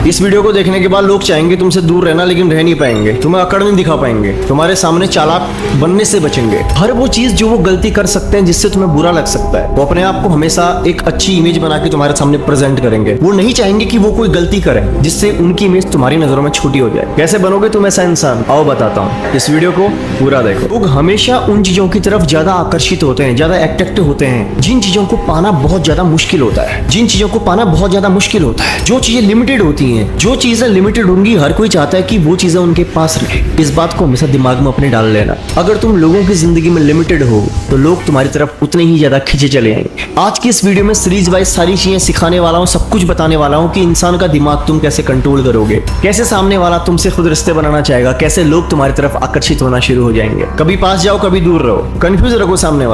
इस वीडियो को देखने के बाद लोग चाहेंगे तुमसे दूर रहना, लेकिन रह नहीं पाएंगे। तुम्हें अकड़ नहीं दिखा पाएंगे, तुम्हारे सामने चालाक बनने से बचेंगे। हर वो चीज जो वो गलती कर सकते हैं जिससे तुम्हें बुरा लग सकता है, वो अपने आप को हमेशा एक अच्छी इमेज बना के तुम्हारे सामने प्रेजेंट करेंगे। वो नहीं चाहेंगे कि वो कोई गलती करे जिससे उनकी इमेज तुम्हारी नजरों में छोटी हो जाए। कैसे बनोगे तुम ऐसा इंसान, आओ बताता हूँ। इस वीडियो को पूरा देखो। लोग हमेशा उन चीजों की तरफ ज्यादा आकर्षित होते हैं, ज्यादा अट्रैक्टिव होते हैं जिन चीजों को पाना बहुत ज्यादा मुश्किल होता है। जिन चीजों को पाना बहुत ज्यादा मुश्किल होता है, जो चीजें लिमिटेड होती हैं, जो चीजें लिमिटेड होंगी, हर कोई चाहता है कि वो चीजें उनके पास रहे। इस बात को हमेशा दिमाग में अपने डाल लेना। अगर तुम लोगों की जिंदगी में लिमिटेड हो तो लोग तुम्हारी तरफ उतने ही ज्यादा खींचे चले आएंगे। आज की इस वीडियो में सीरीज वाइज सारी चीजें सिखाने वाला हूँ, सब कुछ बताने वाला हूँ कि इंसान का दिमाग तुम कैसे कंट्रोल करोगे, कैसे सामने वाला तुमसे खुद रिश्ते बनाना चाहेगा, कैसे लोग तुम्हारी तरफ आकर्षित होना शुरू हो जाएंगे। कभी पास जाओ, कभी दूर रहो, कंफ्यूज रखो सामने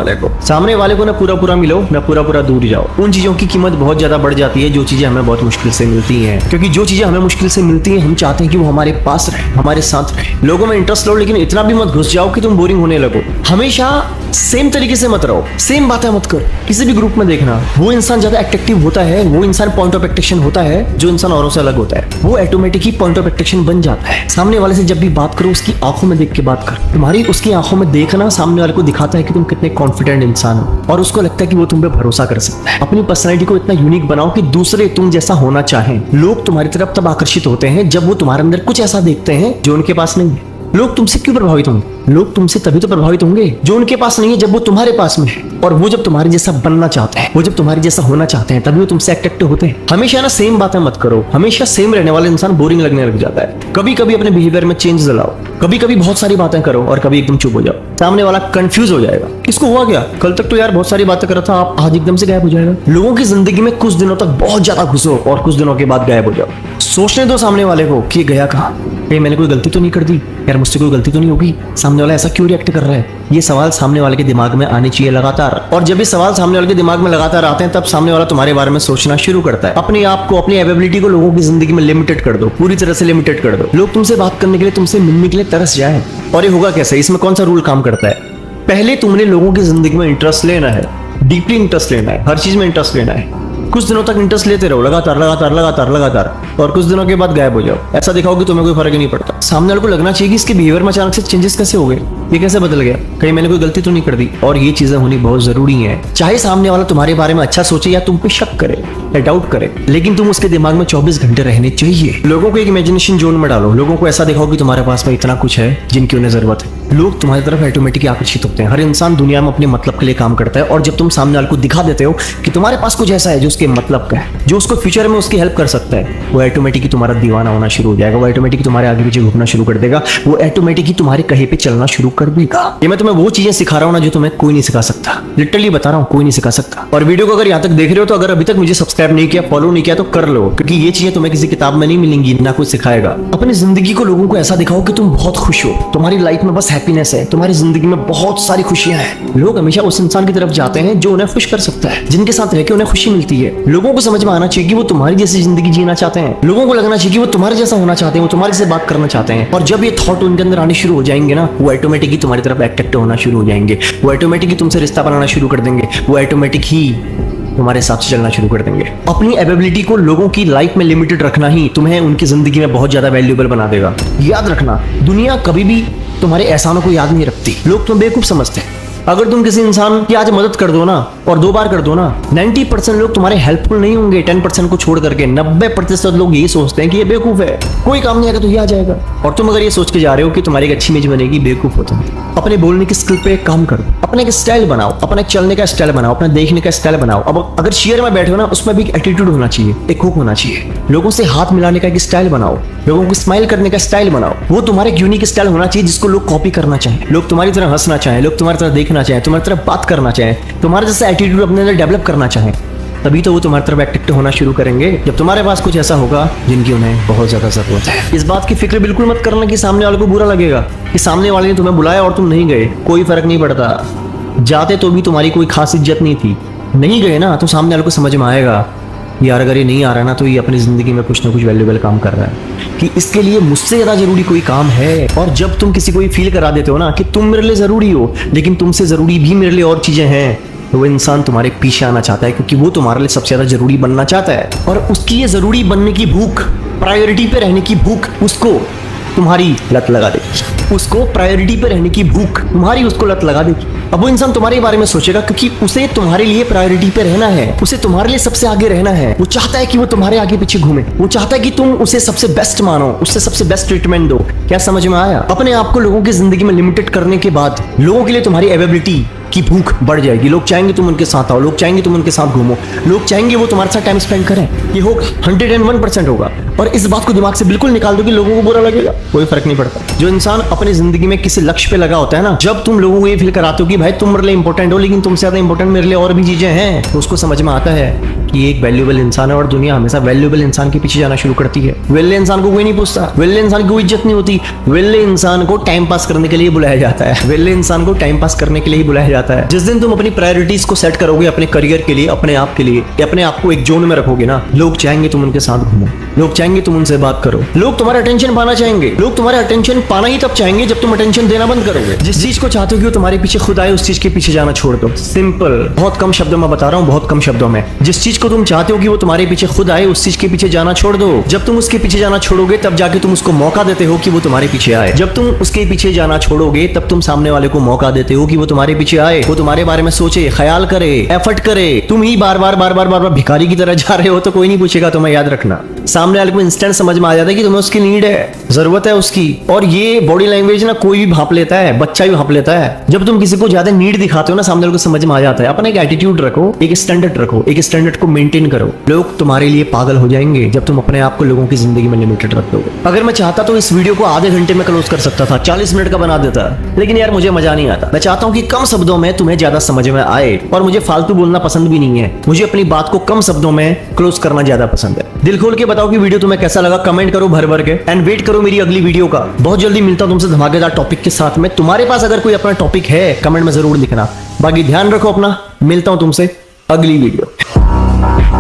वाले को ना पूरा मिलो, ना पूरा दूर जाओ। उन चीजों की कीमत बहुत ज्यादा बढ़ जाती है जो चीजें हमें बहुत मुश्किल से मिलती हैं, क्योंकि जो चीजें हमें मुश्किल से मिलती हैं हम चाहते हैं कि वो हमारे पास रहे, हमारे साथ रहे। लोगों में इंटरेस्ट लो, लेकिन इतना भी मत घुस जाओ कि तुम बोरिंग होने लगो। हमेशा सेम तरीके से मत रहो, सेम बातें मत करो। किसी भी ग्रुप में देखना, वो इंसान ज्यादा अट्रैक्टिव होता है, वो इंसान पॉइंट ऑफ अट्रैक्शन होता है जो इंसान औरों से अलग होता है, वो automatic he point of attraction बन जाता है। सामने वाले से जब भी बात करो उसकी आंखों में देख के बात करो। तुम्हारी उसकी आंखों में देखना सामने वाले को दिखाता है कि तुम कितने कॉन्फिडेंट इंसान हो, और उसको लगता है कि वो तुम पे भरोसा कर सकता है। अपनी पर्सनैलिटी को इतना यूनिक बनाओ कि दूसरे तुम जैसा होना चाहें। लोग तुम्हारी तरफ तब आकर्षित होते हैं जब वो तुम्हारे अंदर कुछ ऐसा देखते हैं जो उनके पास नहीं है। लोग तुमसे क्यों प्रभावित होंगे? लोग तुमसे तभी तो प्रभावित होंगे जो उनके पास नहीं है, जब वो तुम्हारे पास में है। और वो जब तुम्हारे जैसा बनना चाहते हैं, वो जब तुम्हारे जैसा होना चाहते हैं, तभी वो तुमसे अट्रैक्टिव होते हैं। हमेशा ना सेम बातें मत करो। हमेशा सेम रहने वाला इंसान बोरिंग लगने लग जाता है। कभी कभी अपने बिहेवियर में चेंज लाओ, कभी कभी बहुत सारी बातें करो और कभी एकदम चुप हो जाओ। सामने वाला कंफ्यूज हो जाएगा, इसको हुआ क्या, कल तक तो यार बहुत सारी बातें कर रहा था, आप आज एकदम से गायब हो जाएगा। लोगों की जिंदगी में कुछ दिनों तक बहुत ज्यादा घुसो और कुछ दिनों के बाद गायब हो जाओ। सोचने दो सामने वाले को कि गया कहाँ, कहीं मैंने कोई गलती तो नहीं कर दी यार, मुझसे कोई गलती तो नहीं होगी, सामने वाला ऐसा क्यों रिएक्ट कर रहा है। ये सवाल सामने वाले के दिमाग में आने चाहिए लगातार, और जब ये सवाल सामने वाले के दिमाग में लगातार आते हैं तब सामने वाला तुम्हारे बारे में सोचना शुरू करता है। अपने आप को, अपनी एबिलिटी को लोगों की जिंदगी में लिमिटेड कर दो, पूरी तरह से लिमिटेड कर दो। लोग तुमसे बात करने के लिए, तुमसे मिलने के लिए तरस जाए। और ये होगा कैसे, इसमें कौन सा रूल काम करता है? पहले तुमने लोगों की जिंदगी में इंटरेस्ट लेना है, डीपली इंटरेस्ट लेना है, हर चीज में इंटरेस्ट लेना है। कुछ दिनों तक इंटरेस्ट लेते रहो, लगातार, और कुछ दिनों के बाद गायब हो जाओ। ऐसा दिखाओ कि तुम्हें कोई फर्क ही नहीं पड़ता। सामने वाले को लगना चाहिए कि इसके बिहेवियर में अचानक से चेंजेस कैसे हो गए, ये कैसे बदल गया, कहीं मैंने कोई गलती तो नहीं कर दी। और ये चीजें होनी बहुत जरूरी है। चाहे सामने वाला तुम्हारे बारे में अच्छा सोचे या तुम पे शक करे या डाउट करे, लेकिन तुम उसके दिमाग में 24 घंटे रहने चाहिए। लोगों को एक इमेजिनेशन जोन में डालो, लोगों को ऐसा दिखाओ कि तुम्हारे पास में इतना कुछ है जिनकी उन्हें जरूरत है। लोग तुम्हारी तरफ ऑटोमेटिक आकर्षित होते हैं। हर इंसान दुनिया में अपने मतलब के लिए काम करता है, और जब तुम सामने वाले को दिखा देते हो कि तुम्हारे पास कुछ ऐसा है जो उसके मतलब का है, जो उसको फ्यूचर में उसकी हेल्प कर सकता है, वो ऑटोमेटिक ही तुम्हारा दीवाना होना शुरू हो जाएगा। वो ऑटोमेटिक तुम्हारे आगे पीछे घूमना शुरू कर देगा। वो ऑटोमेटिक ही तुम्हारे कहे पे चलना शुरू कर देगा। ये मैं तुम्हें वो चीजें सिखा रहा हूँ ना जो तुम्हें कोई नहीं सिखा सकता। लिटरली बता रहा हूँ, कोई नहीं सिखा सकता। और वीडियो को अगर यहाँ तक देख रहे हो तो अगर अभी तक मुझे सब्सक्राइब नहीं किया, फॉलो नहीं किया तो कर लो, क्योंकि ये चीजें तुम्हें किसी किताब में नहीं मिलेंगी, ना कुछ सिखाएगा। अपनी जिंदगी को लोगों को ऐसा दिखाओ कि तुम बहुत खुश हो, तुम्हारी लाइफ में बस हैप्पीनेस है, तुम्हारी जिंदगी में बहुत सारी खुशियां हैं। लोग हमेशा उस इंसान की तरफ जाते हैं जो उन्हें खुश कर सकता है, जिनके साथ रहकर उन्हें खुशी मिलती है। लोगों को समझ में आना चाहिए कि वो तुम्हारी जैसी जिंदगी जीना चाहते हैं। लोगों को लगना चाहिए कि वो तुम्हारे जैसा होना चाहते हैं, वो तुम्हारे से बात करना चाहते हैं। और जब ये थॉट उनके अंदर आने शुरू हो जाएंगे ना, वो ऑटोमेटिक ही तुम्हारी तरफ अट्रैक्ट होना शुरू हो जाएंगे। वो ऑटोमेटिक ही तुमसे रिश्ता बनाना शुरू कर देंगे। वो ऑटोमेटिक ही तुम्हारे हिसाब से चलना शुरू कर देंगे। अपनी एबिलिटी को लोगों की लाइफ में लिमिटेड रखना ही तुम्हें उनकी जिंदगी में बहुत ज्यादा वैल्यूएबल बना देगा। याद रखना, दुनिया कभी भी तुम्हारे एहसानों को याद नहीं रखती। लोग तुम्हें बेवकूफ समझते हैं। अगर तुम किसी इंसान की आज मदद कर दो ना, और 2 बार कर दो ना, 90% लोग तुम्हारे हेल्पफुल नहीं होंगे। 10% को छोड़ करके 90% लोग यही सोचते हैं कि ये बेवकूफ है, कोई काम नहीं आएगा तो ये आ जाएगा। और तुम अगर ये सोच के जा रहे हो कि तुम्हारी एक अच्छी इमेज बनेगी, बेवकूफ हो तुम। अपने बोलने की स्किल पे काम करो, अपने एक स्टाइल बनाओ, अपने चलने का स्टाइल बनाओ, अपना देखने का स्टाइल बनाओ। अब अगर चेयर में बैठे हो ना, उसमें भी एक एटीट्यूड होना चाहिए, एक हुक होना चाहिए। लोगों से हाथ मिलाने का एक स्टाइल बनाओ, लोगों को स्माइल करने का स्टाइल बनाओ। वो तुम्हारे एक यूनिक स्टाइल होना चाहिए जिसको लोग कॉपी करना चाहें, लोग तुम्हारी तरह हंसना चाहें, लोग तुम्हारी तरह देखना चाहें, तुम्हारी तरह बात करना चाहें, तुम्हारे जैसा एटीट्यूड अपने अंदर डेवलप करना चाहें। तभी तो वो तुम्हारी तरफ अट्रैक्ट होना शुरू करेंगे, जब तुम्हारे पास कुछ ऐसा होगा जिनकी उन्हें बहुत ज्यादा जरूरत है। इस बात की फिक्र बिल्कुल मत करना कि सामने वाले को बुरा लगेगा, कि सामने वाले ने तुम्हें बुलाया और तुम नहीं गए। कोई फर्क नहीं पड़ता। जाते तो भी तुम्हारी कोई खास इज्जत नहीं थी, नहीं गए ना तो सामने वाले को समझ में आएगा यार अगर ये नहीं आ रहा ना तो ये अपनी जिंदगी में कुछ ना कुछ वैल्यूएबल काम कर रहा है, कि इसके लिए मुझसे ज्यादा जरूरी कोई काम है। और जब तुम किसी को फील करा देते हो ना कि तुम मेरे लिए जरूरी हो, लेकिन तुमसे जरूरी भी मेरे लिए और चीजें हैं, तो वो इंसान तुम्हारे पीछे आना चाहता है, क्योंकि वो तुम्हारे लिए सबसे ज्यादा जरूरी बनना चाहता है। और उसकी ये जरूरी बनने की भूख, प्रायोरिटी पे रहने की भूख उसको तुम्हारी लत लगा देगी। उसको प्रायोरिटी पे रहने की भूख तुम्हारी उसको लत लगा देगी। अब वो इंसान तुम्हारे बारे में सोचेगा, क्योंकि उसे तुम्हारे लिए प्रायोरिटी पे रहना है, उसे तुम्हारे लिए सबसे आगे रहना है। वो चाहता है कि वो तुम्हारे आगे पीछे घूमे, वो चाहता है कि तुम उसे सबसे बेस्ट मानो, उससे सबसे बेस्ट ट्रीटमेंट दो। क्या समझ में आया? अपने आप को लोगों की जिंदगी में लिमिटेड करने के बाद लोगों के लिए तुम्हारी अवेलेबिलिटी की भूख बढ़ जाएगी। लोग चाहेंगे तुम उनके साथ आओ, लोग चाहेंगे तुम उनके साथ घूमो, लोग चाहेंगे वो तुम्हारे साथ टाइम स्पेंड करें। ये हो 101% होगा। और इस बात को दिमाग से बिल्कुल निकाल दो कि लोगों को बुरा लगेगा, कोई फर्क नहीं पड़ता। जो इंसान अपनी जिंदगी में किसी लक्ष्य पे लगा होता है ना, जब तुम लोगों को ये फील कराते हो कि भाई तुम मेरे लिए इंपॉर्टेंट हो, लेकिन तुमसे ज्यादा इंपॉर्टेंट मेरे लिए और भी चीजें हैं, तो उसको समझ में आता है कि ये एक वैल्यूएबल इंसान है। और दुनिया हमेशा वैल्यूएबल इंसान के पीछे जाना शुरू करती है। वेल्ले इंसान को कोई नहीं पूछता, वेल्ले इंसान की कोई इज्जत नहीं होती। वेल्ले इंसान को टाइम पास करने के लिए बुलाया जाता है, वेल्ले इंसान को टाइम पास करने के लिए ही बुलाया जाता है। जिस दिन तुम अपनी प्रायोरिटीज को सेट करोगे अपने करियर के लिए, अपने आप के लिए, या अपने आप को एक जोन में रखोगे ना, लोग चाहेंगे तुम उनके साथ घूमो, लोग चाहेंगे तुम उनसे बात करो, लोग तुम्हारा अटेंशन पाना चाहेंगे। लोग तुम्हारा अटेंशन पाना ही तब चाहेंगे जब तुम अटेंशन देना बंद करोगे। जिस चीज को चाहते हो कि वो तुम्हारे पीछे खुद आए, उस चीज के पीछे जाना छोड़ दो। सिंपल, बहुत कम शब्दों में बता रहा हूँ, बहुत कम शब्दों में। जिस चीज को तुम चाहते हो कि वो तुम्हारे पीछे खुद आए, उस चीज के पीछे जाना छोड़ दो। जब तुम उसके पीछे जाना छोड़ोगे, तब जाके तुम उसको मौका देते हो कि वो तुम्हारे पीछे आए। जब तुम उसके पीछे जाना छोड़ोगे, तब तुम सामने वाले को मौका देते हो कि वो तुम्हारे पीछे आए, वो तुम्हारे बारे में सोचे, ख्याल करे, एफर्ट करे। तुम ही बार बार भिखारी की तरह जा रहे हो तो कोई नहीं पूछेगा, तुम्हें याद रखना। सामने वाले को इंस्टेंट समझ में आ जाता है कि तुम्हें उसकी नीड है, जरूरत है उसकी। और ये बॉडी लैंग्वेज ना कोई भी भांप लेता है, बच्चा भी भांप लेता है। जब तुम किसी को ज्यादा नीड दिखाते हो ना, सामने वाले को समझ में आ जाता है। अपना एक एटीट्यूड रखो, एक स्टैंडर्ड रखो, एक स्टैंडर्ड को मेंटेन करो। लोग तुम्हारे लिए पागल हो जाएंगे जब तुम अपने आप को लोगों की जिंदगी में लिमिटेड रख दोगे। अगर मैं चाहता तो इस वीडियो को आधे घंटे में क्लोज कर सकता था, 40 मिनट का बना देता, लेकिन यार मुझे मजा नहीं आता। मैं चाहता हूँ कि कम शब्दों में तुम्हें ज्यादा समझ में आए, और मुझे फालतू बोलना पसंद भी नहीं है। मुझे अपनी बात को कम शब्दों में क्लोज करना ज्यादा पसंद है। दिल खोल के बताओ कि वीडियो तुम्हें कैसा लगा, कमेंट करो भर भर के, एंड वेट करो मेरी अगली वीडियो का। बहुत जल्दी मिलता हूं तुमसे धमाकेदार टॉपिक के साथ में। तुम्हारे पास अगर कोई अपना टॉपिक है, कमेंट में जरूर लिखना। बाकी ध्यान रखो अपना, मिलता हूं तुमसे अगली वीडियो।